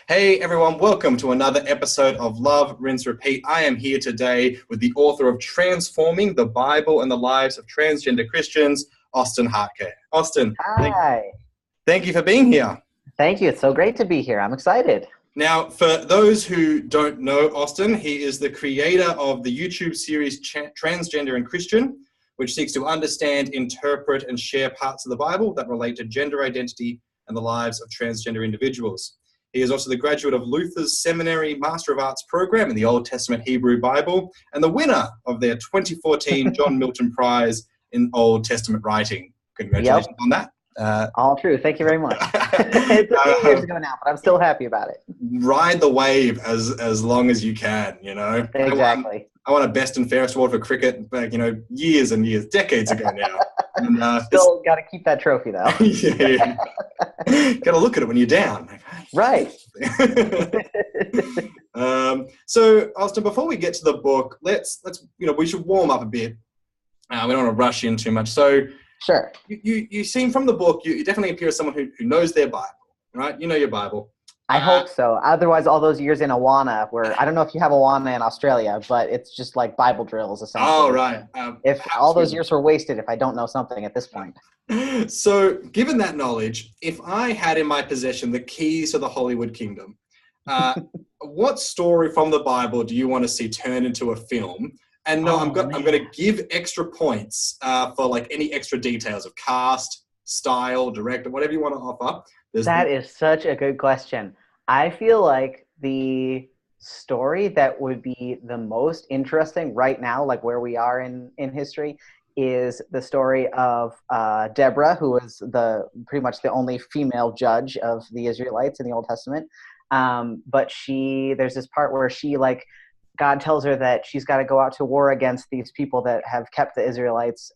Hey everyone, welcome to another episode of Love, Rinse, Repeat. I am here today with the author of Transforming the Bible and the Lives of Transgender Christians, Austen Hartke. Austen, Hi. thank you for being here. Thank you. It's so great to be here. I'm excited. Now, for those who don't know Austen, he is the creator of the YouTube series Transgender and Christian, which seeks to understand, interpret, and share parts of the Bible that relate to gender identity and the lives of transgender individuals. He is also the graduate of Luther's Seminary Master of Arts program in the Old Testament Hebrew Bible and the winner of their 2014 John Milton Prize in Old Testament writing. Congratulations on that. All true. Thank you very much. It's a few years ago now, but I'm still happy about it. Ride the wave as long as you can, you know. Exactly. I won a best and fairest award for cricket back, years and years, decades ago now. And, still got to keep that trophy though. Yeah. Got to look at it when you're down. Right. So, Austin, before we get to the book, let's we should warm up a bit. We don't want to rush in too much. So, sure. You seem from the book, you definitely appear as someone who knows their Bible, right? You know your Bible. I hope so. Otherwise, all those years in Awana, where I don't know if you have Awana in Australia, but it's just like Bible drills essentially. Oh, right. If all those years were wasted, if I don't know something at this point. So, given that knowledge, if I had in my possession the keys to the Hollywood kingdom, what story from the Bible do you want to see turned into a film? And no, I'm going to give extra points for like any extra details of cast, style, director, whatever you want to offer. That is such a good question. I feel like the story that would be the most interesting right now, like where we are in history, is the story of Deborah, who was pretty much the only female judge of the Israelites in the Old Testament. But there's this part where God tells her that she's got to go out to war against these people that have kept the Israelites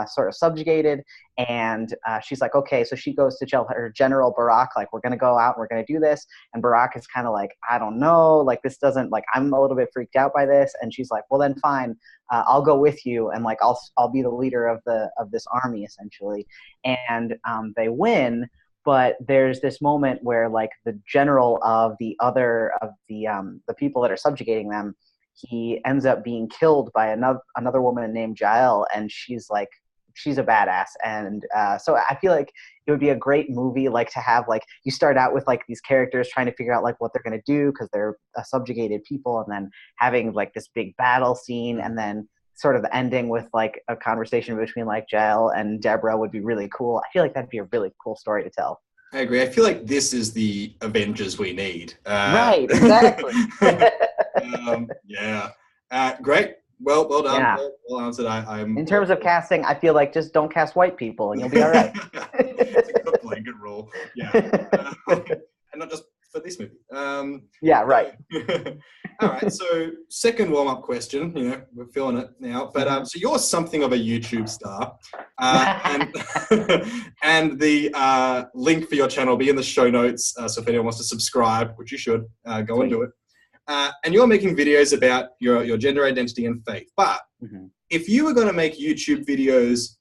sort of subjugated. And she's like, okay, so she goes to tell her general Barak, like, we're going to go out, we're going to do this. And Barak is kind of like, I don't know, like this doesn't, like, I'm a little bit freaked out by this. And she's like, well then fine, I'll go with you. And like, I'll be the leader of this army essentially. And they win. But there's this moment where like the general of the people that are subjugating them, he ends up being killed by another woman named Jael, and she's a badass. And so I feel like it would be a great movie, like to have like you start out with like these characters trying to figure out like what they're going to do because they're a subjugated people, and then having like this big battle scene, and then sort of ending with like a conversation between like Jael and Deborah would be really cool. I feel like that'd be a really cool story to tell. I agree. I feel like this is the Avengers we need. Right, exactly. Yeah. Great. Well done. Yeah. Well answered. I'm in terms of casting, I feel like just don't cast white people and you'll be all right. It's a good blanket rule. Yeah. And not just for this movie. Yeah, right. All right. So second warm-up question, we're feeling it now, but so you're something of a YouTube star, and the link for your channel will be in the show notes. So if anyone wants to subscribe, which you should, go and do it. And you're making videos about your gender identity and faith. But if you were going to make YouTube videos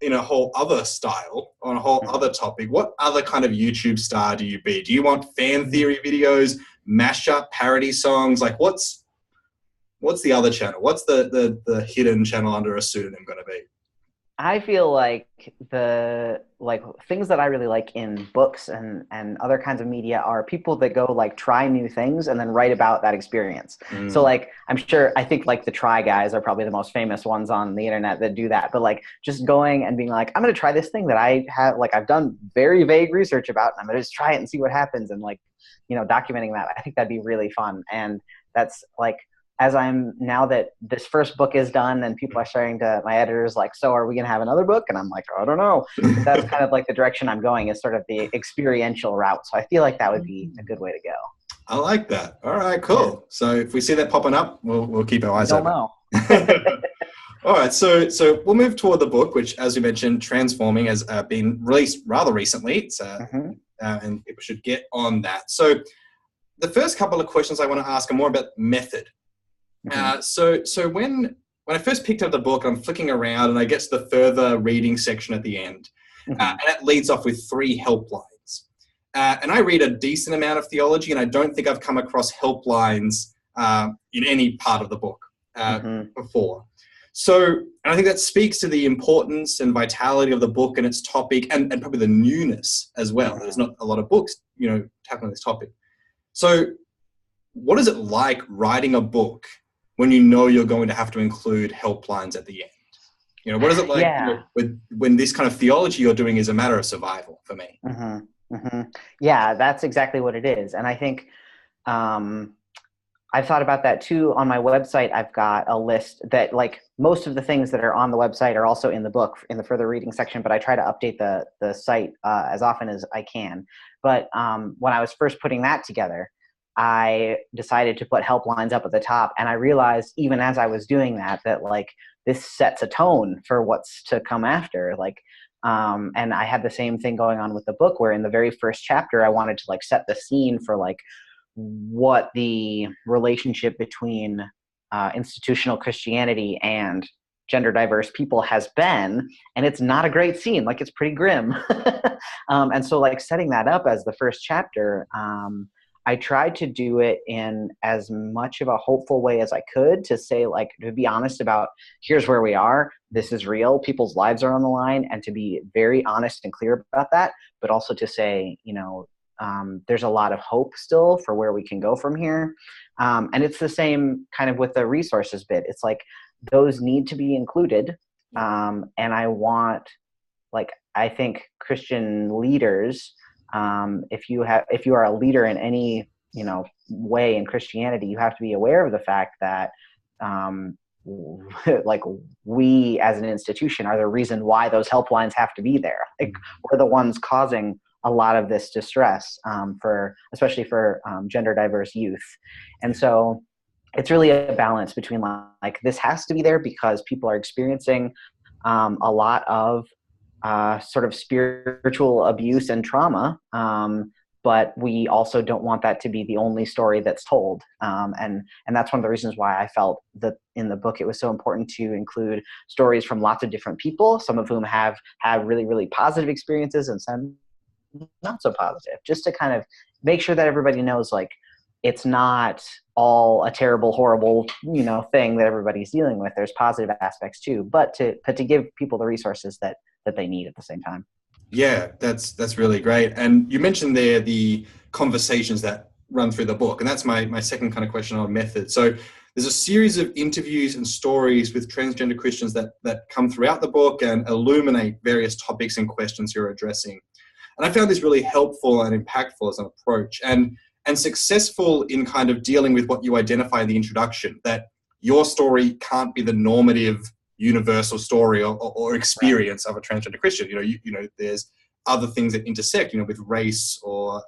in a whole other style, on a whole other topic, what other kind of YouTube star do you be? Do you want fan theory videos, mashup, parody songs? Like what's the other channel? What's the hidden channel under a pseudonym going to be? I feel like the things that I really like in books and other kinds of media are people that go like try new things and then write about that experience. So like I think like the Try Guys are probably the most famous ones on the internet that do that. But like just going and being like, I'm going to try this thing that I've done very vague research about, and I'm going to just try it and see what happens, and like documenting that. I think that'd be really fun. And that's like, now that this first book is done and people are starting to, my editor's like, so are we going to have another book? And I'm like, I don't know. But that's kind of like the direction I'm going, is sort of the experiential route. So I feel like that would be a good way to go. I like that. All right, cool. So if we see that popping up, we'll keep our eyes open. Know. All right, so we'll move toward the book, which, as we mentioned, Transforming has been released rather recently. It's, and people should get on that. So the first couple of questions I want to ask are more about method. So when I first picked up the book, I'm flicking around and I get to the further reading section at the end, and it leads off with 3 helplines. And I read a decent amount of theology, and I don't think I've come across helplines in any part of the book before. So, and I think that speaks to the importance and vitality of the book and its topic, and probably the newness as well. There's not a lot of books, tackling this topic. So what is it like writing a book when you know you're going to have to include helplines at the end? What is it like when this kind of theology you're doing is a matter of survival for me? Yeah, that's exactly what it is. And I think I've thought about that too. On my website, I've got a list that, like, most of the things that are on the website are also in the book in the further reading section, but I try to update the site as often as I can. But when I was first putting that together, I decided to put helplines up at the top, and I realized even as I was doing that like this sets a tone for what's to come after. And I had the same thing going on with the book, where in the very first chapter I wanted to like set the scene for like what the relationship between institutional Christianity and gender diverse people has been, and it's not a great scene. Like, it's pretty grim. And so like setting that up as the first chapter, I tried to do it in as much of a hopeful way as I could, to say, like, to be honest about, here's where we are, this is real, people's lives are on the line, and to be very honest and clear about that, but also to say, there's a lot of hope still for where we can go from here. And it's the same kind of with the resources bit. It's like, those need to be included. And I think Christian leaders, if you are a leader in any, way in Christianity, you have to be aware of the fact that, like, we as an institution are the reason why those helplines have to be there. Like, we're the ones causing a lot of this distress, especially for gender diverse youth. And so it's really a balance between like this has to be there because people are experiencing a lot of sort of spiritual abuse and trauma, but we also don't want that to be the only story that's told. And that's one of the reasons why I felt that in the book it was so important to include stories from lots of different people, some of whom have had really, really positive experiences and some not so positive, just to kind of make sure that everybody knows, like, it's not all a terrible, horrible, thing that everybody's dealing with. There's positive aspects too, but to give people the resources that they need at the same time. Yeah, that's really great. And you mentioned there the conversations that run through the book, and that's my second kind of question on method. So there's a series of interviews and stories with transgender Christians that come throughout the book and illuminate various topics and questions you're addressing. And I found this really helpful and impactful as an approach, and successful in kind of dealing with what you identify in the introduction, that your story can't be the normative universal story or experience of a transgender Christian. There's other things that intersect, with race or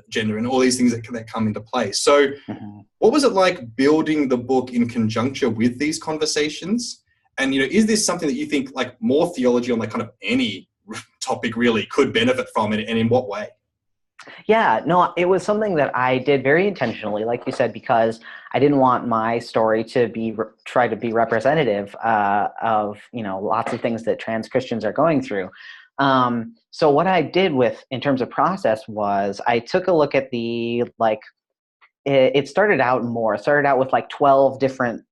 gender and all these things that come into play. So what was it like building the book in conjunction with these conversations? And, is this something that you think like more theology on like kind of any topic really could benefit from, and in what way? Yeah, no, it was something that I did very intentionally, like you said, because I didn't want my story to try to be representative of, lots of things that trans Christians are going through. So what I did in terms of process was I took a look at it started out with like 12 different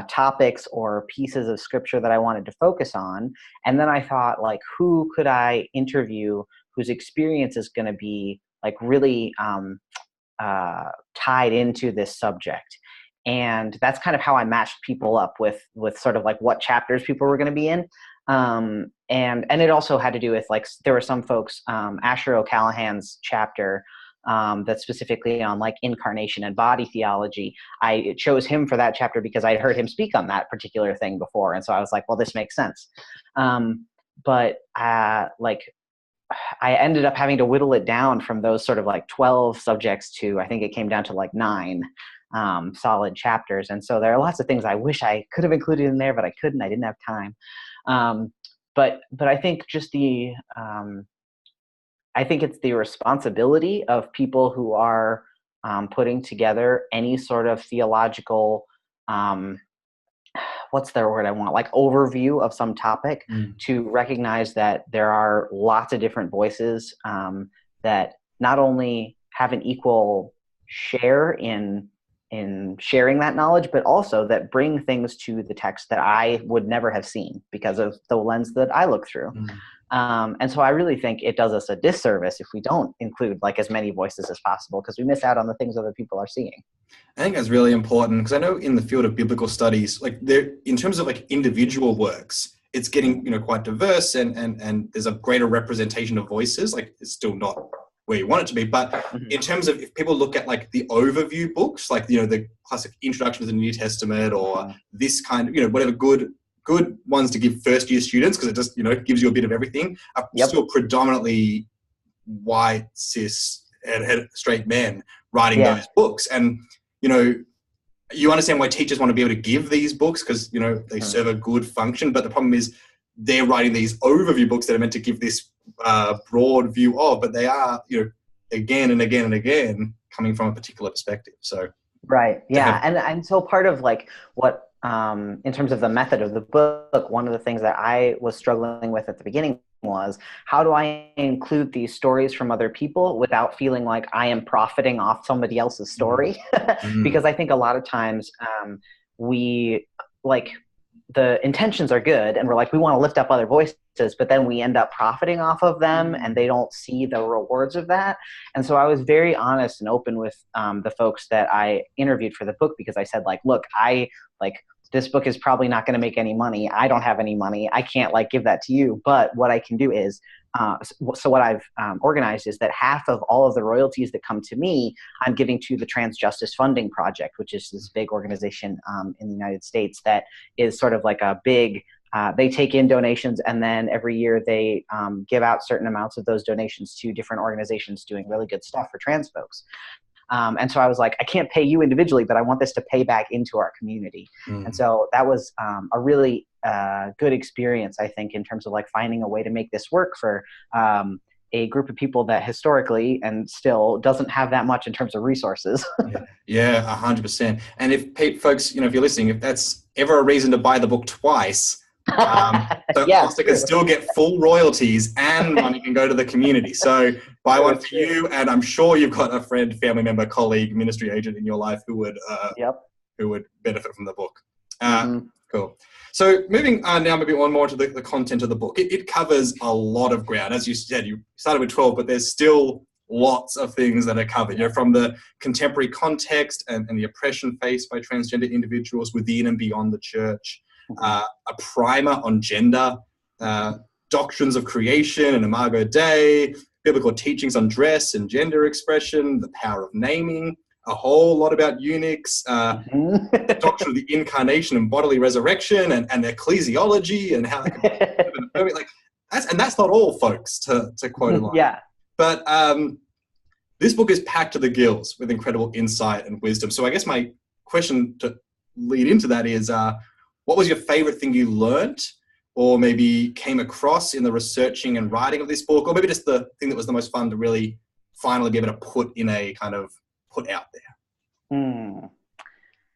topics or pieces of scripture that I wanted to focus on. And then I thought, like, who could I interview whose experience is going to be like really tied into this subject. And that's kind of how I matched people up with sort of like what chapters people were going to be in. And it also had to do with, like, there were some folks, Asher O'Callahan's chapter that's specifically on like incarnation and body theology. I chose him for that chapter because I'd heard him speak on that particular thing before. And so I was like, well, this makes sense. But I ended up having to whittle it down from those sort of like 12 subjects to, I think it came down to like 9 solid chapters. And so there are lots of things I wish I could have included in there, but I couldn't. I didn't have time. But I think just I think it's the responsibility of people who are putting together any sort of theological, what's the word I want? Like overview of some topic to recognize that there are lots of different voices that not only have an equal share in sharing that knowledge, but also that bring things to the text that I would never have seen because of the lens that I look through. And so I really think it does us a disservice if we don't include like as many voices as possible, because we miss out on the things other people are seeing. I think that's really important, because I know in the field of biblical studies, like there, in terms of like individual works, it's getting, quite diverse, and there's a greater representation of voices. Like it's still not where you want it to be, but in terms of, if people look at like the overview books, like the classic Introduction to the New Testament, or this kind of whatever good ones to give first year students, because it just gives you a bit of everything, are still predominantly white, cis, and straight men writing those books. And you understand why teachers want to be able to give these books, because they serve a good function, but the problem is they're writing these overview books that are meant to give this broad view of, but they are again and again and again coming from a particular perspective. So and so part of like what in terms of the method of the book, one of the things that I was struggling with at the beginning was, how do I include these stories from other people without feeling like I am profiting off somebody else's story? Because I think a lot of times we like, the intentions are good and we're like, we want to lift up other voices, but then we end up profiting off of them and they don't see the rewards of that. And so I was very honest and open with the folks that I interviewed for the book, because I said, like, look, this book is probably not going to make any money. I don't have any money. I can't give that to you. But what I can do is, so what I've organized is that half of all of the royalties that come to me, I'm giving to the Trans Justice Funding Project, which is this big organization in the United States that is sort of like a big, they take in donations, and then every year they give out certain amounts of those donations to different organizations doing really good stuff for trans folks. And so I was like, I can't pay you individually, but I want this to pay back into our community. And so that was a really good experience, I think, in terms of finding a way to make this work for a group of people that historically and still doesn't have that much in terms of resources. Yeah, 100%. And if folks, if you're listening, if that's ever a reason to buy the book twice, so Austen can still get full royalties and money can go to the community. So buy one for you, and I'm sure you've got a friend, family member, colleague, ministry agent in your life who would benefit from the book. Cool. So moving now maybe one more to the content of the book. It covers a lot of ground. As you said, you started with 12, but there's still lots of things that are covered, from the contemporary context and the oppression faced by transgender individuals within and beyond the church, a primer on gender, doctrines of creation and Imago Dei, biblical teachings on dress and gender expression, the power of naming, a whole lot about eunuchs, the doctrine of the incarnation and bodily resurrection, and ecclesiology and how they can that's not all, folks, to quote a line. But this book is packed to the gills with incredible insight and wisdom. So I guess my question to lead into that is, what was your favorite thing you learned or maybe came across in the researching and writing of this book, or maybe just the thing that was the most fun to really finally be able to put in a kind of put out there?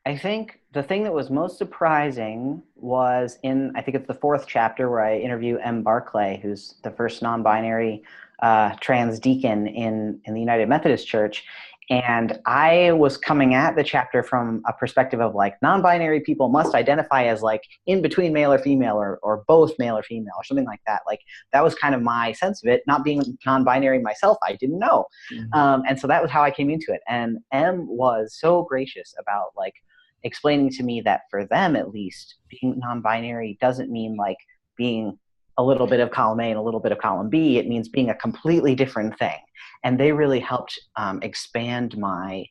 I think the thing that was most surprising was I think it's the 4th chapter, where I interview M. Barclay, who's the first non-binary trans deacon in the United Methodist Church. And I was coming at the chapter from a perspective of non-binary people must identify as in between male or female, or both male or female, or something like that. That was kind of my sense of it. Not being non-binary myself, I didn't know. And so that was how I came into it. And M was so gracious about explaining to me that for them, at least, being non-binary doesn't mean being a little bit of column A and a little bit of column B. It means being a completely different thing. And they really helped expand my,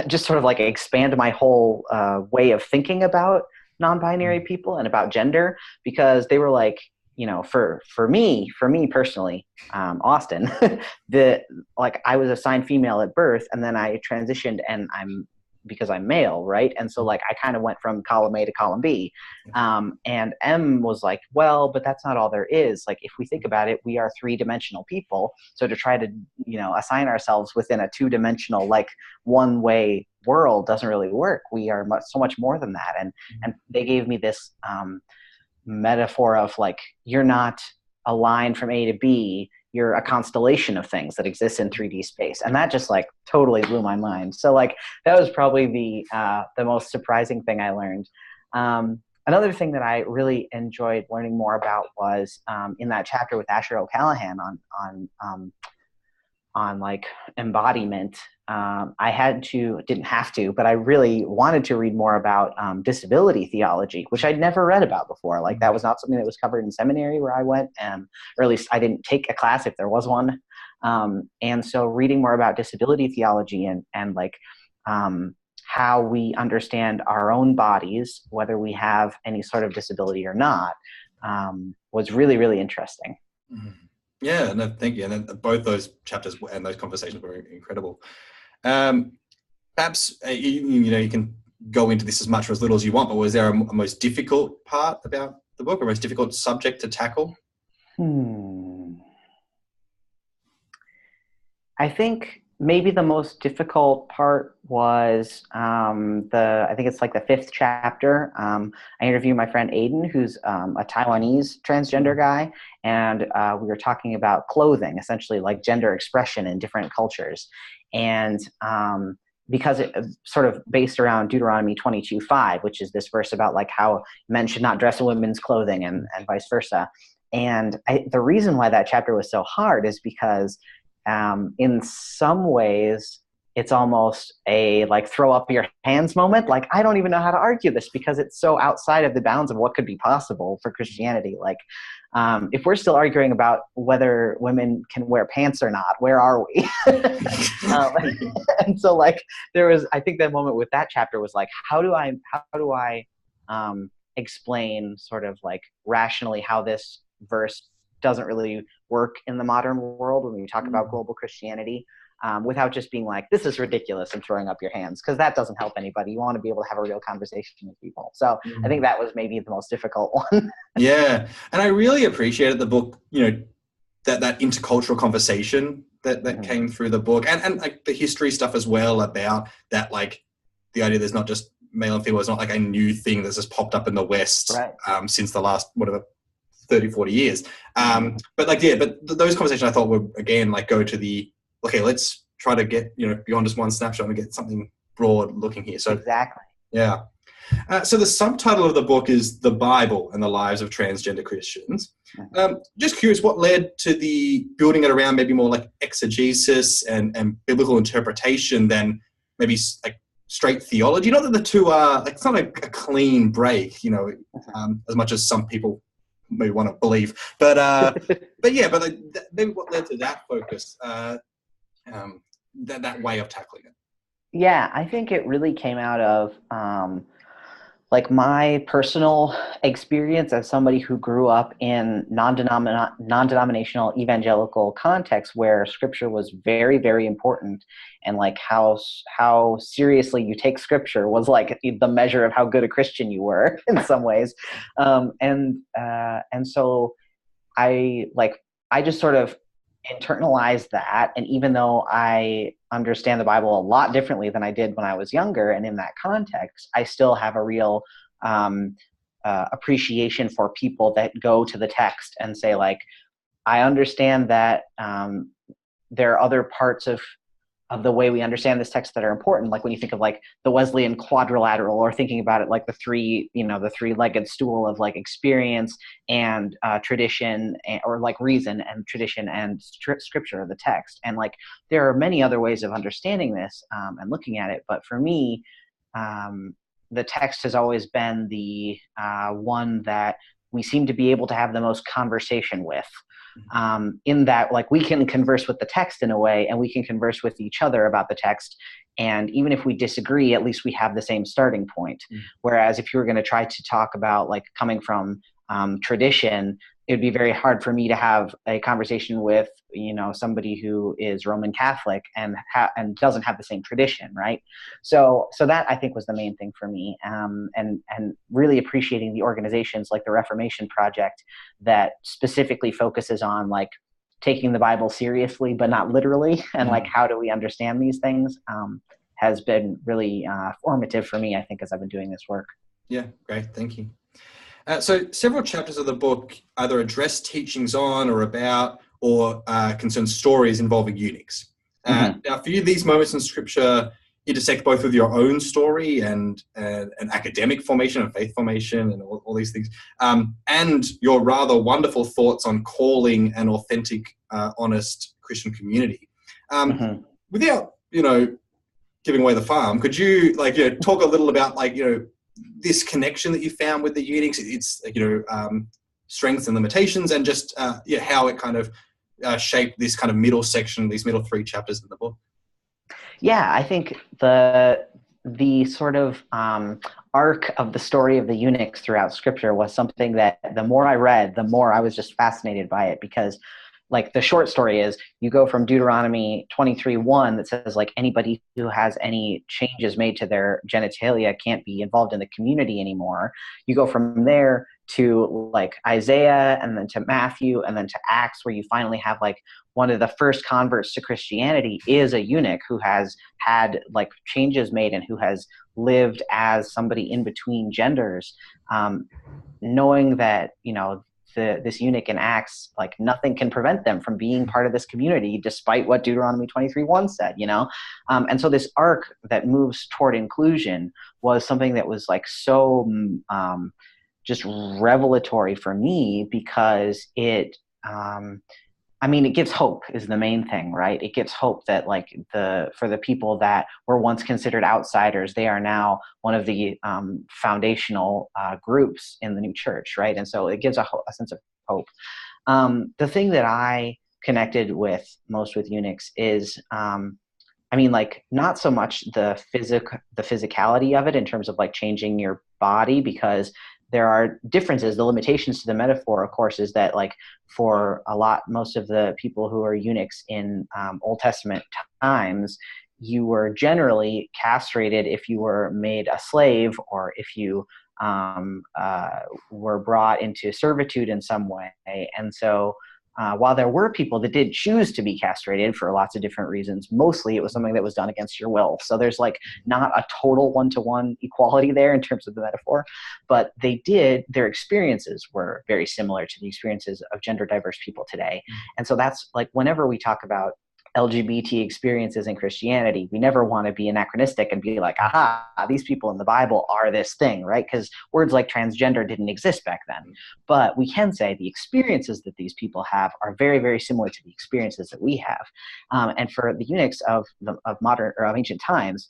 just sort of expand my whole way of thinking about non-binary people and about gender, because they were for me personally, Austen, I was assigned female at birth, and then I transitioned, and I'm because I'm male, right? And so like I kind of went from column A to column B. And M was like, well, but that's not all there is. Like if we think about it, we are three-dimensional people. So to try to, assign ourselves within a two-dimensional, like one-way world doesn't really work. We are so much more than that. And they gave me this metaphor of like, you're not a line from A to B, you're a constellation of things that exist in 3D space. And that just like totally blew my mind. So like that was probably the most surprising thing I learned. Another thing that I really enjoyed learning more about was in that chapter with Asher O'Callaghan on like embodiment. I didn't have to, but I really wanted to read more about disability theology, which I'd never read about before. Like that was not something that was covered in seminary where I went, or at least I didn't take a class if there was one. And so reading more about disability theology and like how we understand our own bodies, whether we have any sort of disability or not, was really, really interesting. Mm-hmm. Yeah, no, thank you. And then both those chapters and those conversations were incredible. Perhaps you can go into this as much or as little as you want, but was there a most difficult part about the book, or most difficult subject to tackle? I think maybe the most difficult part was I think it's like the 5th chapter. I interviewed my friend Aiden, who's a Taiwanese transgender guy, and we were talking about clothing, essentially like gender expression in different cultures. And because it sort of based around Deuteronomy 22:5, which is this verse about like how men should not dress in women's clothing and vice versa. And the reason why that chapter was so hard is because in some ways, it's almost a like throw up your hands moment. Like, I don't even know how to argue this because it's so outside of the bounds of what could be possible for Christianity. Like, if we're still arguing about whether women can wear pants or not, where are we? And so like I think that moment with that chapter was like, how do I explain sort of like rationally how this verse doesn't really work in the modern world when we talk about global Christianity, without just being like, this is ridiculous and throwing up your hands, because that doesn't help anybody. You want to be able to have a real conversation with people. So I think that was maybe the most difficult one. Yeah. And I really appreciated the book, that intercultural conversation that came through the book, and like the history stuff as well, about that, like the idea there's not just male and female, it's not like a new thing that's just popped up in the West, right, since the last, 30, 40 years. But like, yeah, but those conversations I thought were, again, like go to the, okay, let's try to get, beyond just one snapshot and get something broad looking here. So exactly. Yeah. So the subtitle of the book is The Bible and the Lives of Transgender Christians. Just curious, what led to the building it around maybe more like exegesis and biblical interpretation than maybe like straight theology? Not that the two are, like, it's not a clean break, as much as some people maybe want to believe. But yeah, but like, maybe what led to that focus, that way of tackling it? Yeah, I think it really came out of like my personal experience as somebody who grew up in non-denominational evangelical context where scripture was very, very important, and like how seriously you take scripture was like the measure of how good a Christian you were in some ways. And so I just sort of internalized that. And even though I understand the Bible a lot differently than I did when I was younger, and in that context, I still have a real appreciation for people that go to the text and say, like, I understand that there are other parts of the way we understand this text that are important. Like when you think of like the Wesleyan quadrilateral, or thinking about it like the three-legged stool of like experience and tradition, or like reason and tradition and scripture of the text. And like there are many other ways of understanding this and looking at it. But for me, the text has always been the one that we seem to be able to have the most conversation with. In that, like, we can converse with the text in a way, and we can converse with each other about the text. And even if we disagree, at least we have the same starting point. Whereas if you were going to try to talk about like coming from tradition, it would be very hard for me to have a conversation with, somebody who is Roman Catholic and doesn't have the same tradition, right? So that I think was the main thing for me, and really appreciating the organizations like the Reformation Project that specifically focuses on like taking the Bible seriously, but not literally, and like how do we understand these things, has been really formative for me, I think, as I've been doing this work. Yeah, great, thank you. So several chapters of the book either address teachings on or about or concern stories involving eunuchs. Now, for you, these moments in Scripture intersect both with your own story and academic formation and faith formation and all these things, and your rather wonderful thoughts on calling an authentic, honest Christian community. Without, giving away the farm, could you talk a little about this connection that you found with the eunuchs, its strengths and limitations, and just how it kind of shaped this kind of middle section, these middle 3 chapters in the book? Yeah, I think the sort of arc of the story of the eunuchs throughout Scripture was something that the more I read, the more I was just fascinated by it, because like the short story is you go from Deuteronomy 23:1 that says like anybody who has any changes made to their genitalia can't be involved in the community anymore. You go from there to like Isaiah, and then to Matthew, and then to Acts, where you finally have like one of the first converts to Christianity is a eunuch who has had like changes made and who has lived as somebody in between genders, knowing that, this eunuch in Acts, like nothing can prevent them from being part of this community, despite what Deuteronomy 23:1 said, and so this arc that moves toward inclusion was something that was like so just revelatory for me, because it it gives hope is the main thing, right? It gives hope that like for the people that were once considered outsiders, they are now one of the foundational groups in the new church, right? And so it gives a sense of hope. The thing that I connected with most with eunuchs is, not so much the physicality of it in terms of like changing your body, because there are differences. The limitations to the metaphor, of course, is that like for most of the people who are eunuchs in Old Testament times, you were generally castrated if you were made a slave, or if you were brought into servitude in some way. And so while there were people that did choose to be castrated for lots of different reasons, mostly it was something that was done against your will. So there's like not a total one-to-one equality there in terms of the metaphor, but their experiences were very similar to the experiences of gender diverse people today. And so that's like, whenever we talk about LGBT experiences in Christianity, we never want to be anachronistic and be like, aha, these people in the Bible are this thing, right? Because words like transgender didn't exist back then. But we can say the experiences that these people have are very, very similar to the experiences that we have. And for the eunuchs of modern or of ancient times,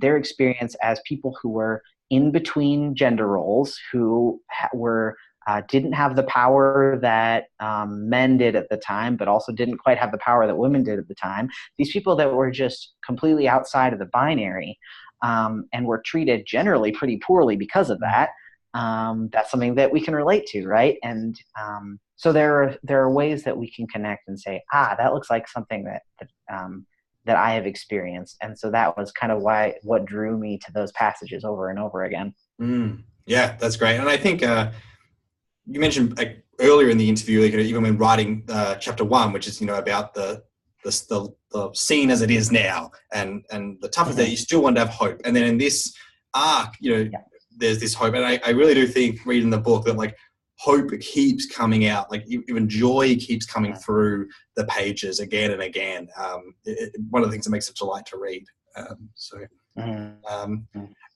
their experience as people who were in between gender roles, who didn't have the power that men did at the time, but also didn't quite have the power that women did at the time. These people that were just completely outside of the binary, and were treated generally pretty poorly because of that. That's something that we can relate to, right? And so there are ways that we can connect and say, that looks like something that I have experienced. And so that was kind of what drew me to those passages over and over again. Yeah, that's great. And I think you mentioned earlier in the interview, even when writing chapter 1, which is about the scene as it is now, and the toughest that you still want to have hope. And then in this arc, there's this hope, and I really do think reading the book that like hope keeps coming out, like even joy keeps coming through the pages again and again. One of the things that makes it a delight to read.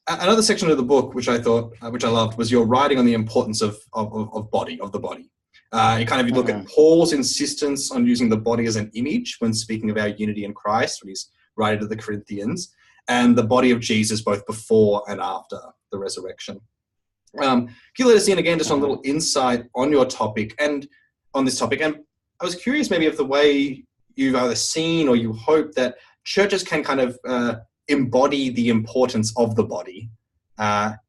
Another section of the book, which I loved, was your writing on the importance of the body. You look at Paul's insistence on using the body as an image when speaking of our unity in Christ, when he's writing to the Corinthians, and the body of Jesus both before and after the resurrection. Can you let us in again just on a little insight on your topic and on this topic? And I was curious maybe of the way you've either seen or you hope that churches can kind of embody the importance of the body,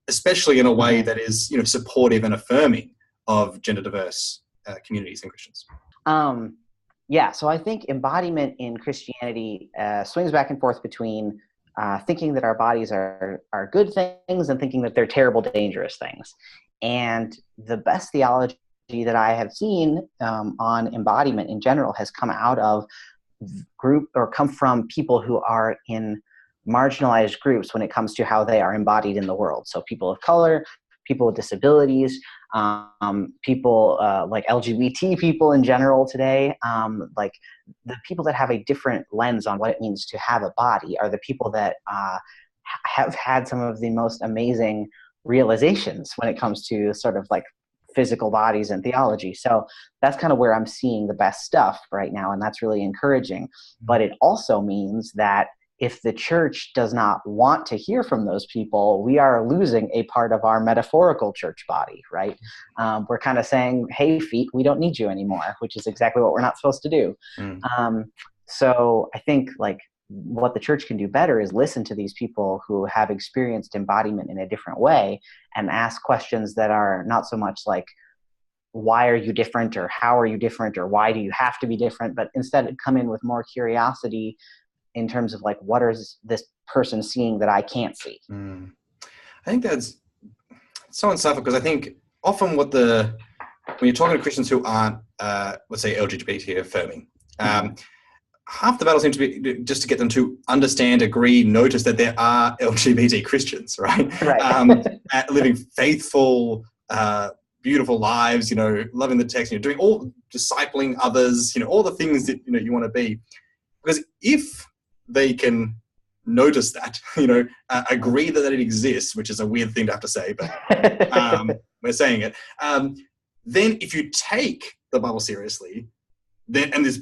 especially in a way that is, supportive and affirming of gender diverse communities and Christians? Yeah, so I think embodiment in Christianity swings back and forth between thinking that our bodies are good things and thinking that they're terrible, dangerous things. And the best theology that I have seen on embodiment in general has come out of come from people who are in marginalized groups when it comes to how they are embodied in the world. So people of color, people with disabilities, people like LGBT people in general today, like the people that have a different lens on what it means to have a body are the people that have had some of the most amazing realizations when it comes to sort of like physical bodies and theology. So that's kind of where I'm seeing the best stuff right now, and that's really encouraging. But it also means that if the church does not want to hear from those people, we are losing a part of our metaphorical church body, right? We're kind of saying, hey, feet, we don't need you anymore, which is exactly what we're not supposed to do. So I think like what the church can do better is listen to these people who have experienced embodiment in a different way and ask questions that are not so much like, why are you different, or how are you different, or why do you have to be different, but instead come in with more curiosity in terms of like, what is this person seeing that I can't see? I think that's so insightful, because I think often when you're talking to Christians who aren't, let's say, LGBT affirming, half the battle seems to be just to get them to understand, agree, notice that there are LGBT Christians, right? Living faithful, beautiful lives, loving the text, doing all, discipling others, all the things that, you want to be. Because if they can notice that, agree that it exists, which is a weird thing to have to say, but we're saying it. Then if you take the Bible seriously, and this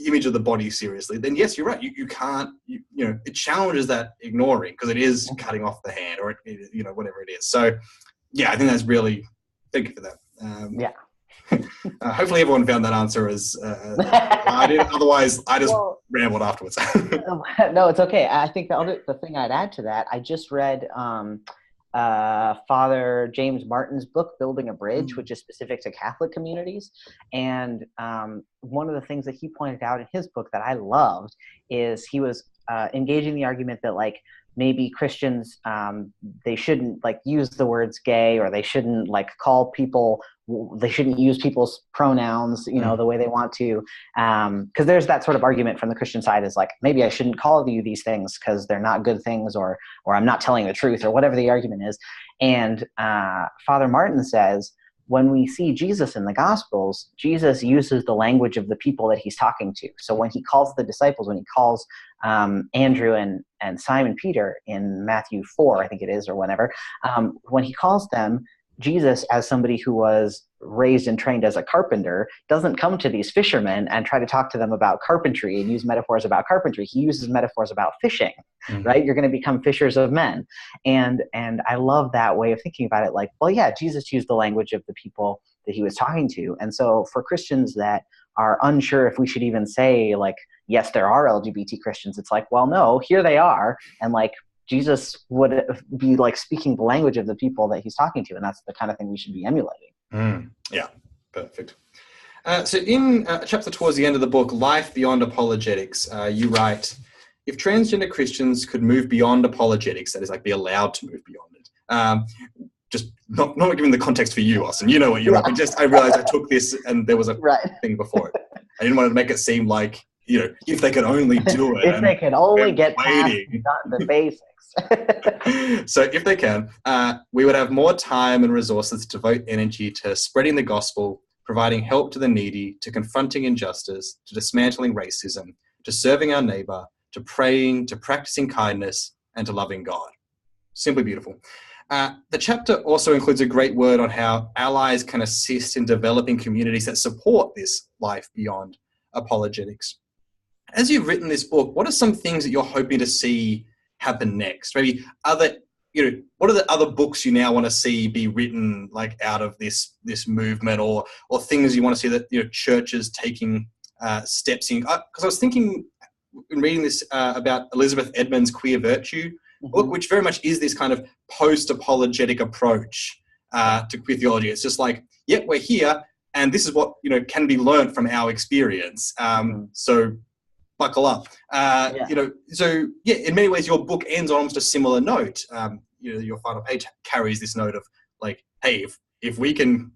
image of the body seriously, then yes, you're right. You can't, it challenges that ignoring, because it is cutting off the hand, or, whatever it is. So yeah, I think that's really, thank you for that. Hopefully everyone found that answer as I did. Otherwise, I just rambled afterwards. No, it's okay. I think the thing I'd add to that, I just read Father James Martin's book, Building a Bridge, which is specific to Catholic communities. And one of the things that he pointed out in his book that I loved is he was engaging the argument that like maybe Christians, they shouldn't like use the words gay, or they shouldn't like call people, they shouldn't use people's pronouns, the way they want to. Because there's that sort of argument from the Christian side is like, maybe I shouldn't call you these things because they're not good things, or I'm not telling the truth, or whatever the argument is. And Father Martin says, when we see Jesus in the Gospels, Jesus uses the language of the people that he's talking to. So when he calls the disciples, when he calls Andrew and Simon Peter in Matthew 4, I think it is, or whenever, when he calls them, Jesus, as somebody who was raised and trained as a carpenter, doesn't come to these fishermen and try to talk to them about carpentry and use metaphors about carpentry. He uses metaphors about fishing, right? You're going to become fishers of men. And I love that way of thinking about it. Like, well, yeah, Jesus used the language of the people that he was talking to. And so for Christians that are unsure if we should even say like, yes, there are LGBT Christians, it's like, well, no, here they are. And like, Jesus would be like speaking the language of the people that he's talking to. And that's the kind of thing we should be emulating. Yeah, perfect. So in a chapter towards the end of the book, Life Beyond Apologetics, you write, if transgender Christians could move beyond apologetics, that is like be allowed to move beyond it. Just not giving the context for you, Austen, you know what you wrote, but I realized I took this and there was a thing before it. I didn't want to make it seem like, if they could only do it. If they could only get past the basics. So if they can, we would have more time and resources to devote energy to spreading the gospel, providing help to the needy, to confronting injustice, to dismantling racism, to serving our neighbor, to praying, to practicing kindness, and to loving God. Simply beautiful. The chapter also includes a great word on how allies can assist in developing communities that support this life beyond apologetics. As you've written this book, what are some things that you're hoping to see happen next? Maybe what are the other books you now want to see be written like out of this movement, or things you want to see that churches taking steps in? Because I was thinking in reading this about Elizabeth Edmonds' Queer Virtue book, which very much is this kind of post-apologetic approach to queer theology. It's just like, yep, we're here, and this is what, you know, can be learned from our experience. So buckle up. You know, so yeah, in many ways, your book ends on almost a similar note. You know, your final page carries this note of like, hey, if we can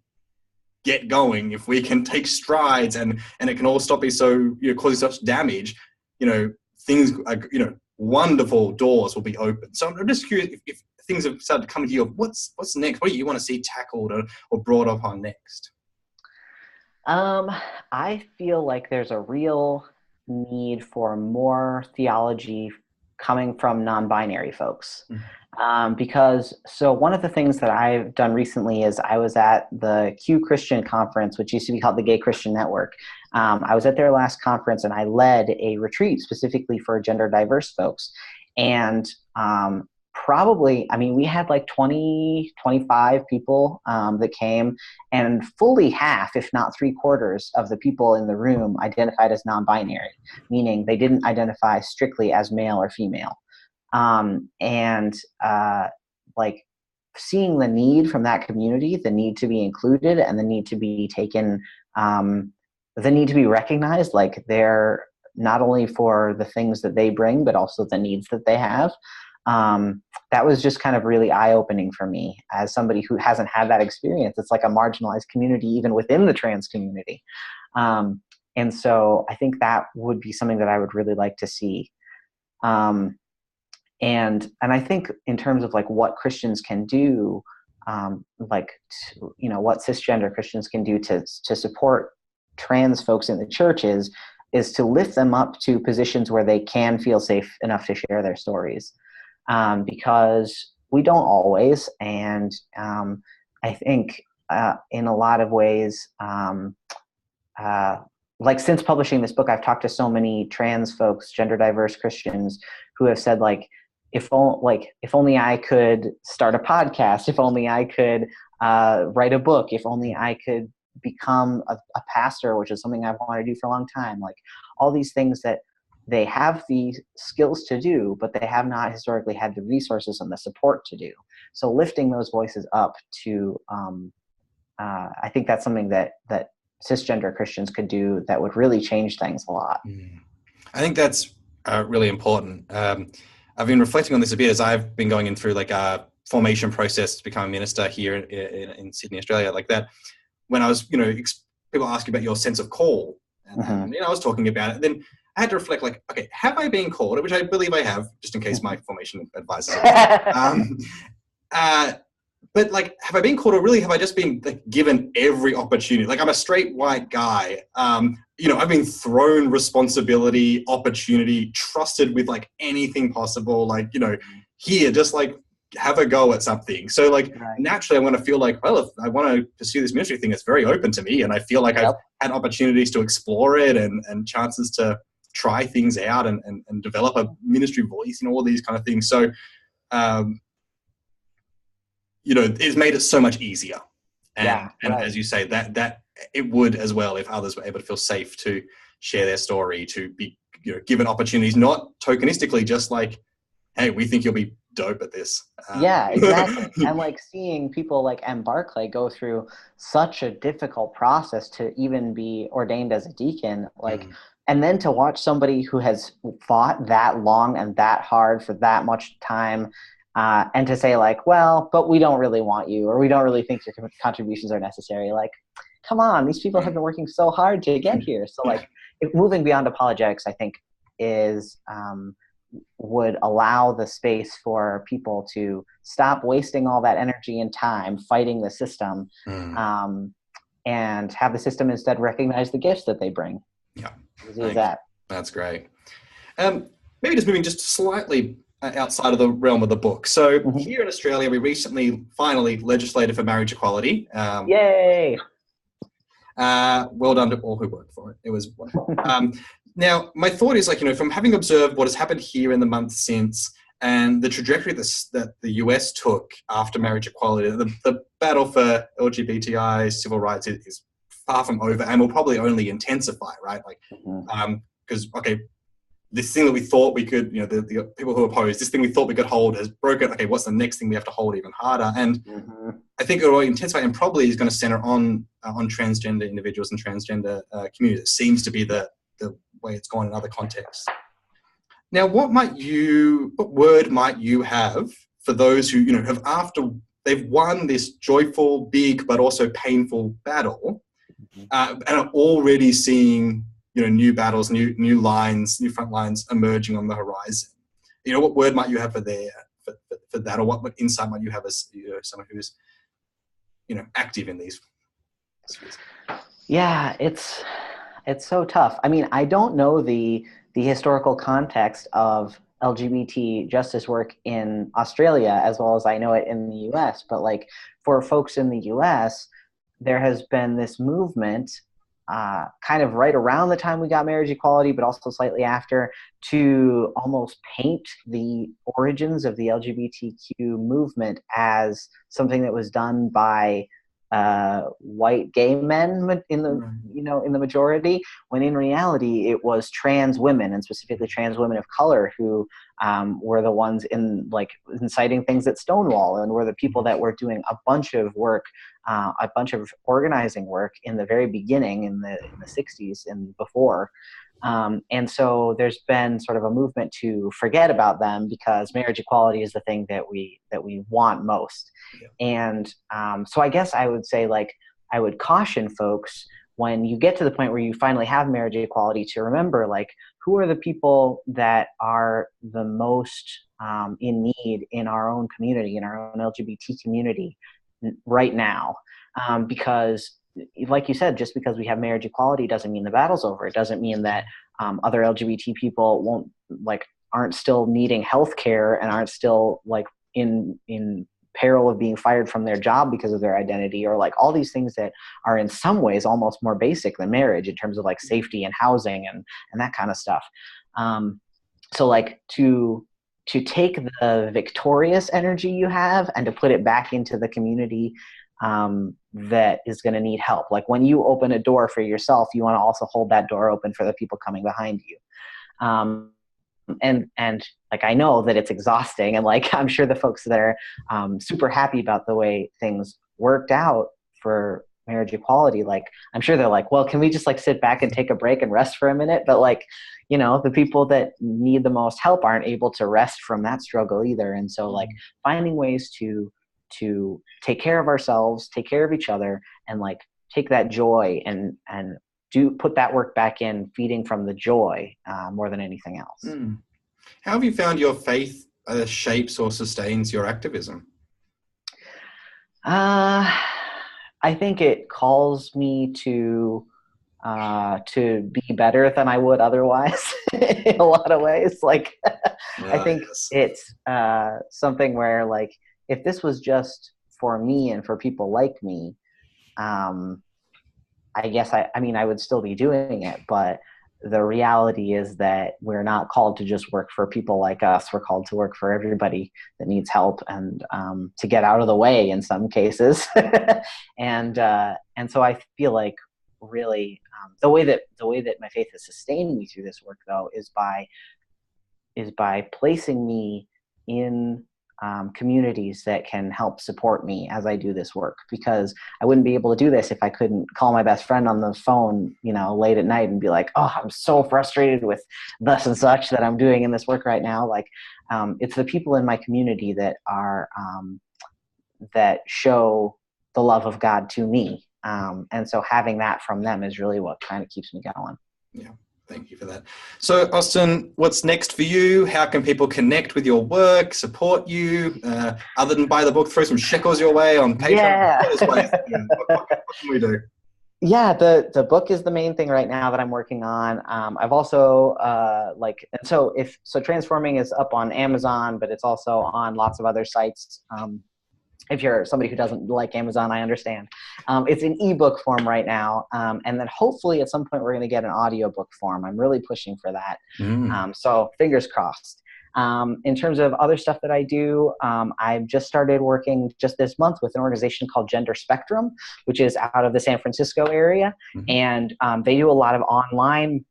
get going, if we can take strides, and it can all stop me, so, you know, causing such damage, you know, things, you know, wonderful doors will be open. So I'm just curious if things have started to come to you of what's next? What do you want to see tackled or brought upon next? I feel like there's a real need for more theology coming from non-binary folks. Because so one of the things that I've done recently is I was at the Q Christian conference, which used to be called the Gay Christian Network. I was at their last conference and I led a retreat specifically for gender diverse folks. And probably, I mean, we had like 20, 25 people that came, and fully half, if not 3/4 of the people in the room identified as non-binary, meaning they didn't identify strictly as male or female. Like seeing the need from that community, the need to be included and the need to be taken, the need to be recognized, like they're not only for the things that they bring, but also the needs that they have. That was just kind of really eye-opening for me as somebody who hasn't had that experience. It's like a marginalized community even within the trans community. And so I think that would be something that I would really like to see. And I think in terms of like what Christians can do, you know, what cisgender Christians can do to support trans folks in the churches is to lift them up to positions where they can feel safe enough to share their stories. Because we don't always, and I think in a lot of ways, like since publishing this book, I've talked to so many trans folks, gender diverse Christians, who have said like, if only I could start a podcast, if only I could write a book, if only I could become a pastor, which is something I've wanted to do for a long time. Like all these things that they have the skills to do, but they have not historically had the resources and the support to do. So lifting those voices up to, I think that's something that cisgender Christians could do that would really change things a lot. I think that's really important. I've been reflecting on this a bit as I've been going in through like a formation process to become a minister here in Sydney, Australia, like that. When I was, you know, people ask you about your sense of call, and you know, I was talking about it. And then I had to reflect, like, okay, have I been called? Which I believe I have, just in case my formation advisors. But like, have I been called, or really have I just been like given every opportunity? Like, I'm a straight white guy. You know, I've been thrown responsibility, opportunity, trusted with like anything possible. Like, you know, here, just like have a go at something. So like naturally I'm going to feel like, well, if I want to pursue this ministry thing, it's very open to me. And I feel like I've had opportunities to explore it and chances to try things out and develop a ministry voice and all these kind of things. So, you know, it's made it so much easier. And as you say, that it would as well if others were able to feel safe to share their story, to be, you know, given opportunities, not tokenistically, just like, hey, we think you'll be dope at this. Yeah, exactly. And like seeing people like M. Barclay go through such a difficult process to even be ordained as a deacon, like, and then to watch somebody who has fought that long and that hard for that much time, and to say like, well, but we don't really want you, or we don't really think your contributions are necessary. Like, come on, these people have been working so hard to get here. So like, moving beyond apologetics, I think is, would allow the space for people to stop wasting all that energy and time fighting the system, and have the system instead recognize the gifts that they bring. Yeah, Easy as that. That's great. Maybe just moving just slightly outside of the realm of the book. So here in Australia, we recently finally legislated for marriage equality. Yay! Well done to all who worked for it. It was wonderful. Now, my thought is, like, you know, from having observed what has happened here in the months since and the trajectory that the US took after marriage equality, the battle for LGBTI civil rights is far from over and will probably only intensify, right? Like, because, okay, this thing that we thought we could, the people who oppose, this thing we thought we could hold has broken. Okay, what's the next thing we have to hold even harder? And I think it will intensify and probably is going to center on transgender individuals and transgender communities. It seems to be the way it's gone in other contexts. Now, what word might you have for those who, have after they've won this joyful, big, but also painful battle, and are already seeing, new battles, new lines, new front lines emerging on the horizon? What word might you have for that, or what insight might you have as someone who's, active in these spheres? Yeah, it's so tough. I mean, I don't know the historical context of LGBT justice work in Australia as well as I know it in the US, but like for folks in the US, there has been this movement kind of right around the time we got marriage equality, but also slightly after, to almost paint the origins of the LGBTQ movement as something that was done by white gay men in the in the majority, when in reality it was trans women, and specifically trans women of color, who were the ones inciting things at Stonewall, and were the people that were doing a bunch of work, a bunch of organizing work in the very beginning in the 60s and before. And so there's been sort of a movement to forget about them because marriage equality is the thing that we want most. Yeah. And so I guess I would say, I would caution folks, when you get to the point where you finally have marriage equality, to remember, who are the people that are the most in need in our own community, in our own LGBT community right now. Because like you said, just because we have marriage equality doesn't mean the battle's over. It doesn't mean that other LGBT people aren't still needing health care and aren't still in peril of being fired from their job because of their identity, or all these things that are in some ways almost more basic than marriage in terms of safety and housing and that kind of stuff. So to take the victorious energy you have and to put it back into the community that is going to need help. When you open a door for yourself, you want to also hold that door open for the people coming behind you. And I know that it's exhausting, and I'm sure the folks that are super happy about the way things worked out for marriage equality, I'm sure they're well, can we just sit back and take a break and rest for a minute? But the people that need the most help aren't able to rest from that struggle either. And so finding ways to take care of ourselves, take care of each other, and take that joy and put that work back in, feeding from the joy more than anything else. How have you found your faith shapes or sustains your activism? I think it calls me to be better than I would otherwise in a lot of ways. I think it's something where if this was just for me and for people like me, I guess I would still be doing it, but the reality is that we're not called to just work for people like us. We're called to work for everybody that needs help, and to get out of the way in some cases. and so I feel really the way that my faith has sustained me through this work, though, is by placing me in communities that can help support me as I do this work, because I wouldn't be able to do this if I couldn't call my best friend on the phone, late at night and be oh, I'm so frustrated with thus and such that I'm doing in this work right now. It's the people in my community that are, that show the love of God to me. And so having that from them is really what kind of keeps me going. Yeah. Thank you for that. So, Austen, what's next for you? How can people connect with your work, support you, other than buy the book, throw some shekels your way on Patreon? Yeah. What can we do? Yeah, the book is the main thing right now that I'm working on. I've also so Transforming is up on Amazon, but it's also on lots of other sites. If you're somebody who doesn't like Amazon, I understand. It's in ebook form right now. And then hopefully at some point we're going to get an audiobook form. I'm really pushing for that. So fingers crossed. In terms of other stuff that I do, I've just started working just this month with an organization called Gender Spectrum, which is out of the San Francisco area. And they do a lot of online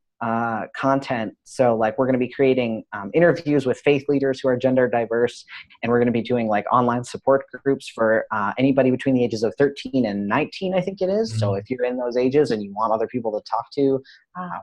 content. So like we're going to be creating interviews with faith leaders who are gender diverse, and we're going to be doing like online support groups for anybody between the ages of 13 and 19, I think it is. So if you're in those ages and you want other people to talk to,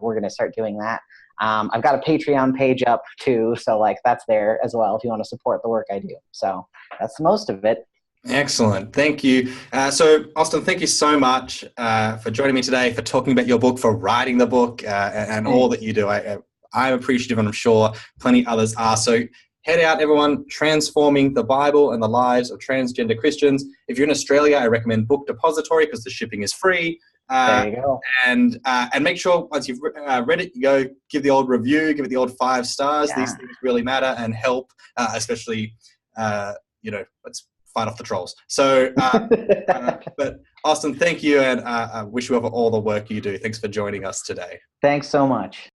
we're going to start doing that. I've got a Patreon page up too, so like that's there as well if you want to support the work I do. So that's most of it. Excellent. Thank you. So, Austen, thank you so much for joining me today, for talking about your book, for writing the book, and all that you do. I'm appreciative, and I'm sure plenty others are. So head out, everyone, Transforming the Bible and the Lives of Transgender Christians. If you're in Australia, I recommend Book Depository because the shipping is free. There you go. And make sure once you've read it, you go give the old review, give it the old 5 stars. Yeah. These things really matter and help, especially, let's fight off the trolls. So, but Austen, thank you, and I wish you all the work you do. Thanks for joining us today. Thanks so much.